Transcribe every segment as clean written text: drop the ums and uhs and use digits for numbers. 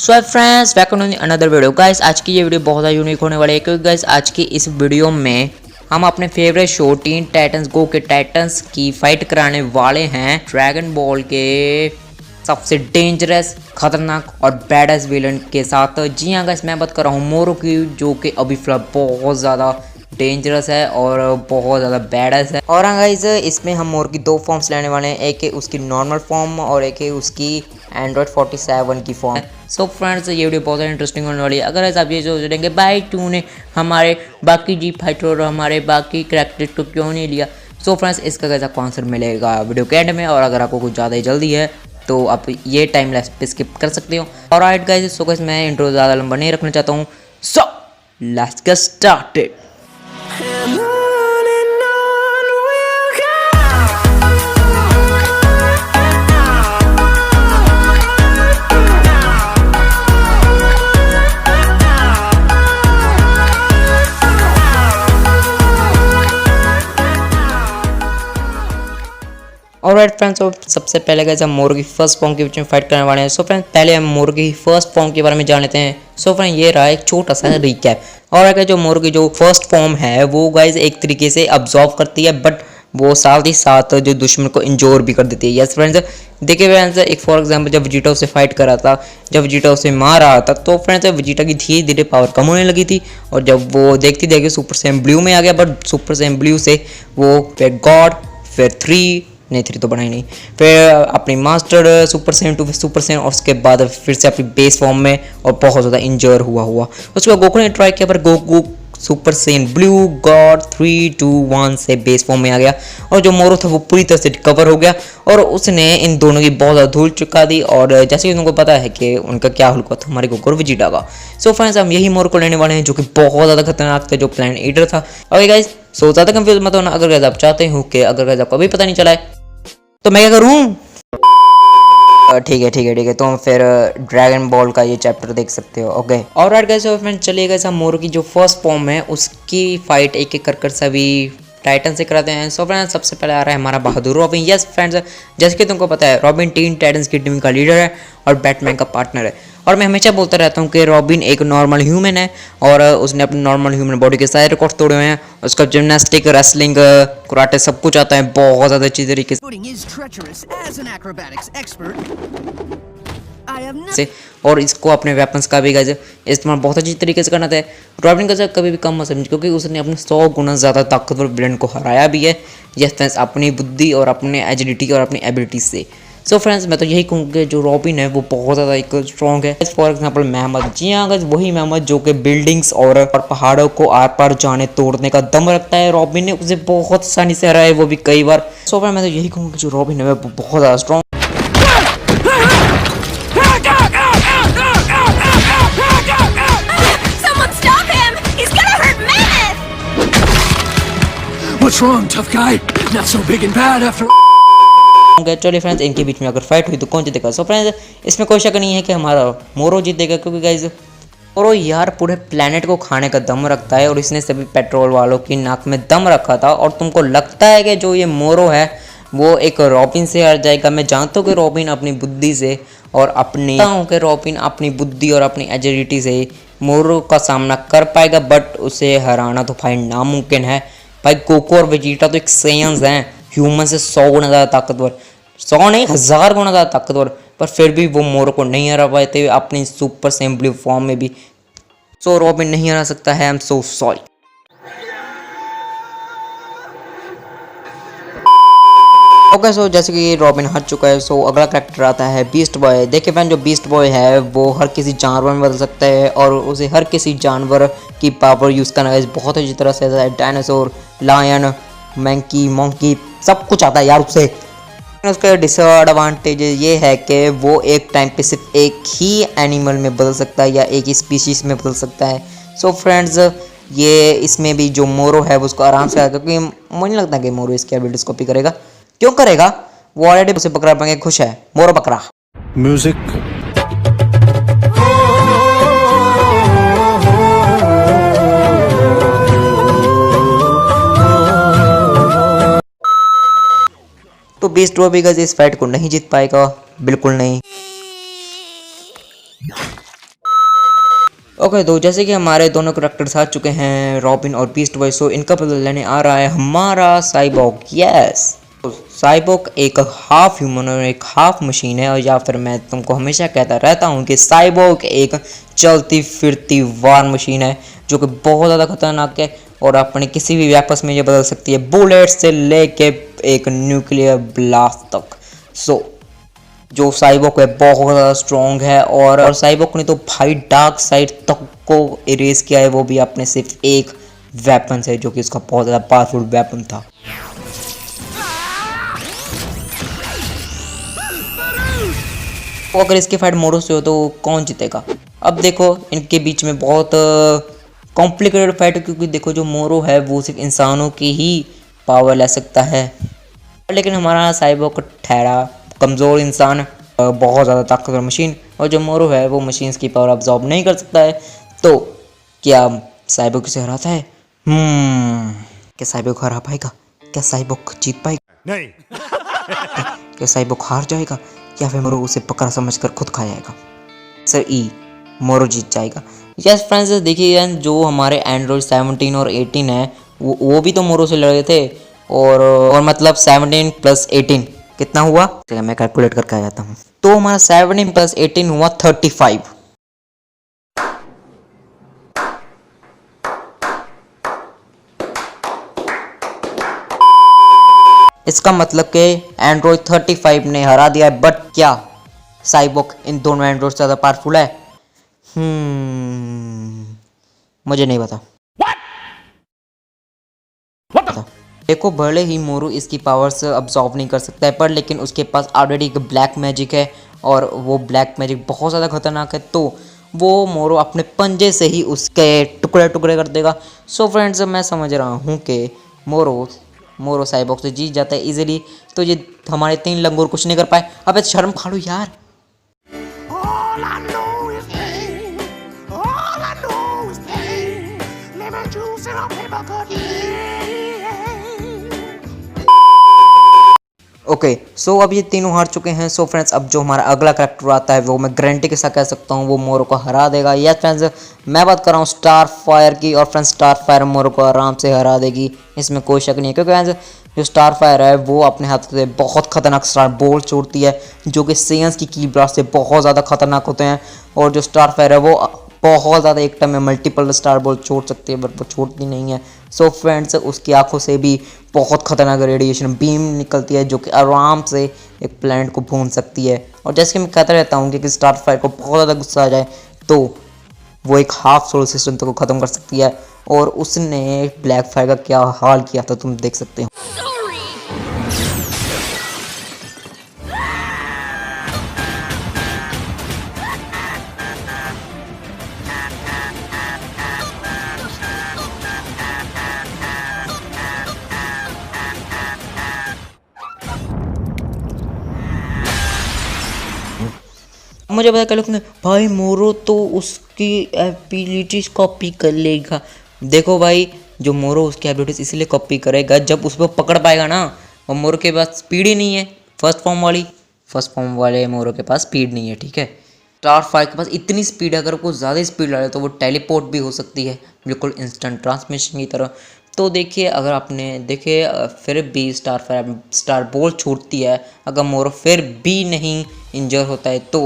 So friends back on another video guys. आज की ये वीडियो बहुत ज़्यादा यूनिक होने वाली है क्योंकि गाइस आज की इस वीडियो में हम अपने फेवरेट शो टीन टाइटंस गो के टाइटंस की फाइट कराने वाले हैं ड्रैगन बॉल के सबसे डेंजरस खतरनाक और बैडेस्ट विलन के साथ। जी हाँ गाइस, मैं बात कर रहा हूँ मोरो की, जो कि अभी फिलहाल बहुत ज़्यादा डेंजरस है और बहुत ज़्यादा बैडस है। और हाँ गाइस, इसमें हम मोर की दो फॉर्म्स लेने वाले हैं, एक है उसकी नॉर्मल फॉर्म और एक है उसकी एंड्रॉयड 47 की फॉर्म। सो फ्रेंड्स, ये वीडियो बहुत ज़्यादा इंटरेस्टिंग होने वाली है। अगर आप ये सोच रहे हैं भाई तूने हमारे बाकी जी फाइटर और हमारे बाकी कैरेक्टर्स को क्यों नहीं लिया, सो फ्रेंड्स इसका कैसा आंसर मिलेगा वीडियो के एंड में। और अगर आपको कुछ ज़्यादा ही जल्दी है तो आप ये टाइम लैप्स पे स्किप कर सकते हो। और राइट गाइस, सो गाइस मैं इंट्रो ज़्यादा लंबा नहीं रखना चाहता हूँ, so let's get started. Alright friends, तो सबसे पहले गाइस हम मोर की फर्स्ट फॉर्म के बीच में फाइट करने वाले हैं। सो फ्रेंड्स पहले हम मोर की फर्स्ट फॉर्म के बारे में जान लेते हैं। सो फ्रेंड ये रहा एक छोटा सा रिकैप। और अगर जो मोर की जो फर्स्ट फॉर्म है वो गाइस एक तरीके से अब्जॉर्व करती है, बट वो साथ ही साथ जो दुश्मन को इंजोर भी कर देती है। यस फ्रेंड्स, देखिए फ्रेंड्स, एक फॉर एग्जांपल जब वेजिटा उसे फाइट कर रहा था, जब वेजिटा उसे मार रहा था, तो फ्रेंड्स वेजिटा की धीरे धीरे पावर कम होने लगी थी। और जब वो देखती देखिए सुपर सैम ब्लू में आ गया, बट सुपर सैम ब्लू से वो फिर गॉड, फिर 3 तो बना ही नहीं, फिर अपनी मास्टर सुपर सैन टू सुपर सैन, और उसके बाद फिर से अपनी बेस फॉर्म में और बहुत ज़्यादा इंजर हुआ उसके बाद गोकू ने ट्राई किया, पर Goku super San blue God 3 2 1 से बेस फॉर्म में आ गया। और जो मोरो था वो पूरी तरह से रिकवर हो गया और उसने इन दोनों की बहुत ज़्यादा धूल चुका दी। और जैसे कि उनको पता है कि उनका क्या हुआ था हमारे गोकू और वेजिटा का। सो फ्रेंड्स हम यही मोरो को लेने वाले हैं जो कि बहुत ज़्यादा खतरनाक था, जो प्लैनेट ईटर था। ओके गाइस, सो ज़्यादा कंफ्यूज मत होना। अगर गाइस आप चाहते हो कि अगर गाइस आपको अभी पता नहीं चला है तो मैं क्या करूं? ठीक है, तो हम फिर ड्रैगन बॉल का ये चैप्टर देख सकते हो। ओके ऑलराइट गाइस, फ्रेंड चलिए गाइस हम मोरो की जो फर्स्ट फॉर्म है उसकी फाइट एक एक कर सभी टाइटन से कराते हैं। सो फ्रेंड्स सबसे पहले आ रहा है हमारा बहादुर रॉबिन। यस फ्रेंड्स, जैसे कि तुमको पता है रॉबिन टीन टाइटंस की टीम का लीडर है और बैटमैन का पार्टनर है। और मैं हमेशा बोलता रहता हूँ कि रॉबिन एक नॉर्मल ह्यूमन है और उसने अपने नॉर्मल ह्यूमन बॉडी के सारे रिकॉर्ड तोड़े हुए हैं। उसका जिम्नास्टिक, रेसलिंग, कराटे सब कुछ आता है बहुत ज़्यादा अच्छी तरीके से। और इसको अपने वेपन्स का भी गाइस इस्तेमाल बहुत अच्छी तरीके से करना था। रॉबिन का कभी भी कम मत समझ, क्योंकि उसने अपने 100 गुना ज़्यादा ताकतवर विलेन को हराया भी है। यस फ्रेंड्स, अपनी बुद्धि और अपने एजिलिटी और अपनी एबिलिटी से। सो फ्रेंड्स मैं तो यही कहूँगा जो रॉबिन है वो बहुत ज़्यादा एक स्ट्रॉन्ग है। फॉर एग्जांपल मेहमद, जी हाँ गाइस वही मेहमद जो कि बिल्डिंग्स और पहाड़ों को आर पार जाने तोड़ने का दम रखता है। रॉबिन ने उसे बहुत आसानी से हराया है, वो भी कई बार। सो फ्रेंड्स मैं तो यही कहूँगा जो रॉबिन है वो बहुत ज़्यादा strong. What's wrong, tough guy? Not so big and bad after. चलिए फ्रेंड्स इनके बीच में अगर फाइट हुई तो कौन जीतेगा? सो फ्रेंड्स इसमें कोई शक नहीं है कि हमारा मोरो जीतेगा, क्योंकि गाइस मोरो यार पूरे प्लेनेट को खाने का दम रखता है और इसने सभी पेट्रोल वालों की नाक में दम रखा था। और तुमको लगता है कि जो ये मोरो है वो एक रॉबिन से हार जाएगा? मैं जानता हूँ कि रॉबिन अपनी बुद्धि से और अपनी बुद्धि और अपनी एजिलिटी से मोरो का सामना कर पाएगा, बट उसे हराना तो भाई नामुमकिन है। भाई गोकू और वेजिटा तो एक सेयंस हैं, ह्यूमन से 100 गुना ज़्यादा ताकतवर, 100 नहीं 1000 गुना ज़्यादा ताकतवर, पर फिर भी वो मोरो को नहीं हरा पाए थे अपनी सुपर सैम ब्लू फॉर्म में भी। सो रॉबिन नहीं हरा सकता है, I am so sorry. Okay so जैसे कि रॉबिन हट चुका है, सो अगला कैरेक्टर आता है बीस्ट बॉय। देखिए फ्रेंड जो बीस्ट बॉय है वो हर किसी जानवर में बदल सकता है और उसे हर किसी जानवर की पावर यूज़ करना है बहुत अच्छी तरह से। डायनासोर, लायन, मंकी, मोंकी सब कुछ आता है यार उससे। उसका डिसएडवांटेज ये है कि वो एक टाइम पे सिर्फ एक ही एनिमल में बदल सकता है या एक ही स्पीशीज़ में बदल सकता है। सो फ्रेंड्स ये इसमें भी जो मोरो है वो उसको आराम से आएगा, क्योंकि मुझे नहीं लगता कि मोरो इसकी एबिलिटीज कॉपी करेगा। क्यों करेगा? वो ऑलरेडी उसे बकरा बन के खुश है, मोरो बकरा। Music. तो बीस्ट बॉय भी गाइस इस फाइट को नहीं जीत पाएगा, बिल्कुल नहीं। ओके तो जैसे कि हमारे दोनों करेक्टर्स आ चुके हैं, रॉबिन और बीस्ट बॉय, सो इनका बदला लेने आ रहा है हमारा साइबॉग। यस, साइबॉग एक हाफ ह्यूमन और एक हाफ मशीन है, और या फिर मैं तुमको हमेशा कहता रहता हूँ कि साइबॉग एक चलती फिरती वार मशीन है जो कि बहुत ज़्यादा खतरनाक है और अपने किसी भी वेपन में ये बदल सकती है, बुलेट से लेके एक न्यूक्लियर ब्लास्ट तक। सो जो साइबॉग है बहुत ज़्यादा स्ट्रॉन्ग है, और साइबॉग ने तो भाई डार्क साइड तक को इरेज किया है, वो भी अपने सिर्फ एक वेपन से, जो कि उसका बहुत ज़्यादा पावरफुल वेपन था। तो अगर इसकी फाइट मोरो से हो तो कौन जीतेगा? अब देखो इनके बीच में बहुत कॉम्प्लिकेटेड फाइट है, क्योंकि देखो जो मोरो है वो सिर्फ इंसानों की ही पावर ले सकता है, लेकिन हमारा साइबॉग ठहरा कमज़ोर इंसान, बहुत ज़्यादा ताकतवर मशीन, और जो मोरो है वो मशीन्स की पावर अब्जॉर्ब नहीं कर सकता है। तो क्या साइबॉग से हराता है? क्या साइबॉग हरा पाएगा? क्या साइबॉग जीत पाएगा? नहीं। क्या साइबॉग हार जाएगा, या फिर मोरो उसे पकड़ा समझकर खुद खा जाएगा? सर ई, मोरो जीत जाएगा। यस फ्रेंड्स, देखिए जो हमारे एंड्रॉयड 17 और 18 है वो भी तो मोरो से लड़े थे, और मतलब 17 + 18 कितना हुआ? चलिए मैं कैलकुलेट करके आ जाता हूँ। तो हमारा 17 + 18 हुआ 35। इसका मतलब कि एंड्रॉयड 35 ने हरा दिया है, बट क्या साइबॉग इन दोनों एंड्रॉयड से ज़्यादा पावरफुल है? मुझे नहीं पता। देखो भले ही मोरू इसकी पावर्स अब्जॉर्व नहीं कर सकता है, पर लेकिन उसके पास ऑलरेडी एक ब्लैक मैजिक है, और वो ब्लैक मैजिक बहुत ज़्यादा खतरनाक है, तो वो मोरू अपने पंजे से ही उसके टुकड़े टुकड़े कर देगा। सो फ्रेंड्स, मैं समझ रहा हूँ कि मोरू साइबॉग से जीत जाता है इजीली, तो ये हमारे 3 लंगूर कुछ नहीं कर पाए। अबे शर्म खा लो यार। All I know is pain. All I know is pain. Lemon juice and a paper cut. Okay so अब ये तीनों हार चुके हैं। सो फ्रेंड्स, अब जो हमारा अगला करेक्टर आता है वो मैं गारंटी के साथ कह सकता हूँ वो मोरो को हरा देगा। यस फ्रेंड्स, मैं बात कर रहा हूँ स्टार फायर की, और फ्रेंड्स स्टार फायर मोरो को आराम से हरा देगी, इसमें कोई शक नहीं है, क्योंकि फ्रेंड्स जो स्टार फायर है वो अपने हाथ से बहुत खतरनाक स्टार बोल छोड़ती है, जो कि सेयंस की की ब्लास्ट से बहुत ज़्यादा खतरनाक होते हैं, और जो स्टार फायर है वो बहुत ज़्यादा एक टाइम में मल्टीपल स्टार बॉल छोड़ सकती है, बट वो छोड़ती नहीं है। सो फ्रेंड्स, उसकी आंखों से भी बहुत खतरनाक रेडिएशन बीम निकलती है, जो कि आराम से एक प्लैनेट को भून सकती है। और जैसे कि मैं कहता रहता हूँ कि स्टार फायर को बहुत ज़्यादा गुस्सा आ जाए तो वो एक हाफ सोलर सिस्टम तक को ख़त्म कर सकती है, और उसने ब्लैक फायर का क्या हाल किया था तुम देख सकते हो। मुझे पता कर लोग भाई मोरो तो उसकी एबिलिटीज कॉपी कर लेगा। देखो भाई, जो मोरो उसकी एबिलिटीज इसलिए कॉपी करेगा जब उसको पकड़ पाएगा ना, और मोरो के पास स्पीड ही नहीं है फर्स्ट फॉर्म वाले मोरो के पास स्पीड नहीं है, ठीक है। स्टार फायर के पास इतनी स्पीड है, अगर वो ज़्यादा स्पीड डाले तो वो टेलीपोर्ट भी हो सकती है, बिल्कुल इंस्टेंट ट्रांसमिशन की तरह। तो देखिए, अगर आपने देखिए फिर भी स्टार फायर स्टार बॉल छूटती है, अगर मोरो फिर भी नहीं इंजर होता है तो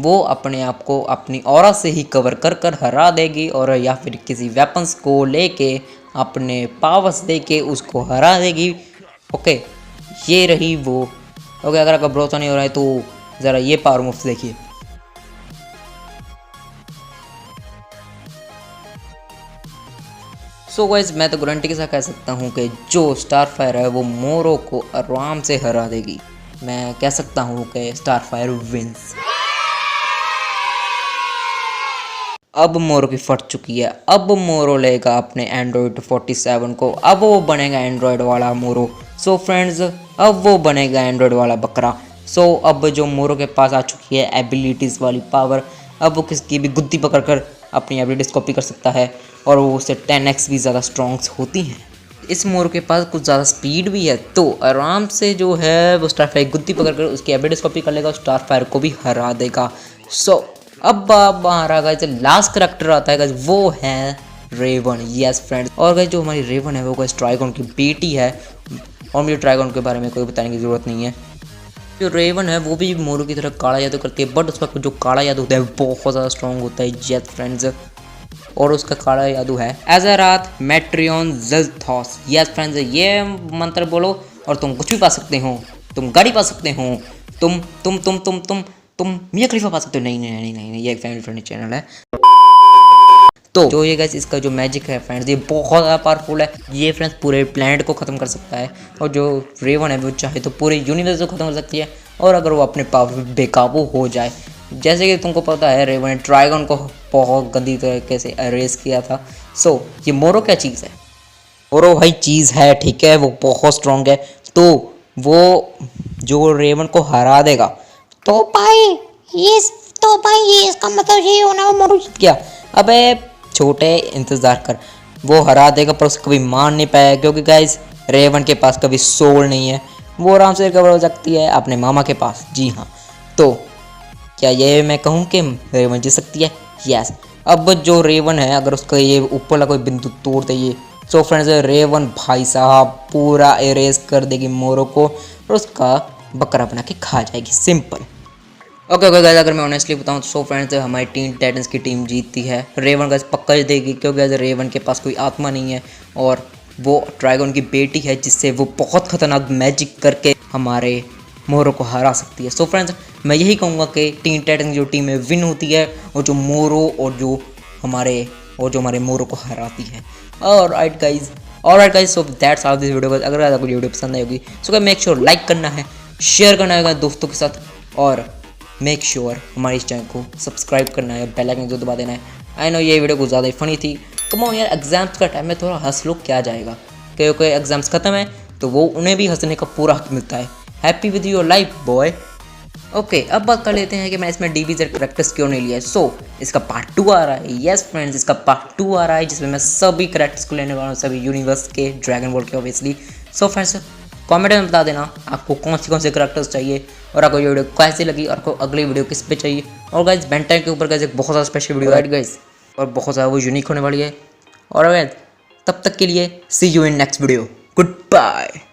वो अपने आप को अपनी ऑरा से ही कवर कर कर हरा देगी, और या फिर किसी वेपन्स को लेके अपने पावर्स दे के उसको हरा देगी। ओके, ये रही वो। ओके, अगर आपका भरोसा नहीं हो रहा है तो ज़रा ये पावर मूव्स देखिए। सो गाइस, मैं तो गारंटी के साथ कह सकता हूँ कि जो स्टार फायर है वो मोरो को आराम से हरा देगी। मैं कह सकता हूँ कि स्टार फायर विंस। अब मोरो की फट चुकी है, अब मोरो लेगा अपने एंड्रॉयड 47 को, अब वो बनेगा एंड्रॉयड वाला मोरो। सो फ्रेंड्स, अब वो बनेगा एंड्रॉयड वाला बकरा। सो अब जो मोरो के पास आ चुकी है एबिलिटीज़ वाली पावर, अब वो किसकी भी गुद्दी पकड़ कर अपनी एबिलिटीज़ कॉपी कर सकता है, और वो उससे 10x भी ज़्यादा स्ट्रॉन्ग्स होती हैं। इस मोरो के पास कुछ ज़्यादा स्पीड भी है, तो आराम से जो है वो स्टार फायर गुद्दी पकड़ कर उसकी एबिलिटीज़ कॉपी कर लेगा और स्टार फायर को भी हरा देगा। सो अब हमारा गाइस लास्ट करेक्टर आता है गाइस, वो है रेवन। यस फ्रेंड्स, और गाइस जो हमारी रेवन है वो गाइस ट्राइगन की बेटी है, और मुझे ट्राइगन के बारे में कोई बताने की ज़रूरत नहीं है। जो रेवन है वो भी मोरू की तरह काला जादू करती है, बट उसका जो काला जादू होता है बहुत ज़्यादा स्ट्रॉन्ग होता है। यस फ्रेंड्स, और उसका काला जादू है एज़राथ मेट्रियन ज़िलथॉस। यस फ्रेंड्स, ये मंत्र बोलो और तुम कुछ भी पा सकते हो, तुम गाड़ी पा सकते हो, तुम मियां खलीफा पा सकते हो। नहीं, ये एक फैमिली फ्रेंडली चैनल है। तो जो ये गाइस इसका जो मैजिक है फ्रेंड्स, ये बहुत ज़्यादा पावरफुल है। ये फ्रेंड्स पूरे प्लेनेट को ख़त्म कर सकता है, और जो रेवन है वो चाहे तो पूरे यूनिवर्स को ख़त्म कर सकती है, और अगर वो अपने पावर बेकाबू हो जाए। जैसे कि तुमको पता है रेवन ने ट्राइगन को बहुत गंदी तरीके से अरेस्ट किया था। सो ये मोरो क्या चीज़ है? मोरो भाई चीज़ है, ठीक है, वो बहुत स्ट्रॉन्ग है। तो वो जो रेवन को हरा देगा, तो भाई ये इसका मतलब ये होना वो मोरू जीत गया। अबे छोटे इंतज़ार कर, वो हरा देगा पर उसे कभी मार नहीं पाएगा, क्योंकि गाइस रेवन के पास कभी सोल नहीं है। वो आराम से रिकवर हो सकती है अपने मामा के पास। जी हाँ, तो क्या ये मैं कहूँ कि रेवन जीत सकती है? यस। अब जो रेवन है अगर उसका ये ऊपर वाला कोई बिंदु तोड़ दे ये, सो फ्रेंड्स रेवन भाई साहब पूरा एरेज कर देगी मोरो को, और उसका बकरा बना के खा जाएगी। सिंपल। ओके गाइस, अगर मैं ऑनेस्टली बताऊं तो सो फ्रेंड्स हमारी टीन टाइटंस की टीम जीतती है। रेवन गाइस पक्का देगी, क्योंकि गाइस रेवन के पास कोई आत्मा नहीं है, और वो ट्राइगन की बेटी है, जिससे वो बहुत खतरनाक मैजिक करके हमारे मोरो को हरा सकती है। सो फ्रेंड्स मैं यही कहूँगा कि टीन टाइटन की जो टीम है विन होती है, और जो मोरो और जो हमारे मोरो को हराती है। Alright guys, so that's all this video. अगर आपको वीडियो पसंद आई होगी सो मेक श्योर लाइक करना है, शेयर करना है दोस्तों के साथ, और मेक श्योर हमारे इस चैनल को सब्सक्राइब करना है, बेल आइकन को दबा देना है। आई नो ये वीडियो कुछ ज़्यादा ही फनी थी, कम ऑन यार, एग्जाम्स का टाइम में थोड़ा हंस लो क्या जाएगा, क्योंकि एग्जाम्स खत्म है तो वो उन्हें भी हंसने का पूरा हक मिलता है। Happy with your life boy. Okay, अब बात कर लेते हैं कि मैं इसमें DBZ करेक्टर्स क्यों नहीं लिया। सो इसका पार्ट 2 आ रहा है। यस फ्रेंड्स, इसका पार्ट 2 आ रहा है, जिसमें मैं सभी करेक्टर्स को लेने वाला हूँ, सभी यूनिवर्स के, ड्रैगन बॉल के ऑब्वियसली। सो फ्रेंड्स कमेंट में बता देना आपको कौन से करेक्टर्स चाहिए, और आपको ये वीडियो कैसी लगी, और आपको अगली वीडियो किस पे चाहिए। और गाइस बेन 10 के ऊपर गाइस एक बहुत ज़्यादा स्पेशल वीडियो है गाइस, और बहुत ज़्यादा वो यूनिक होने वाली है। और तब तक के लिए see you in next video. Good bye.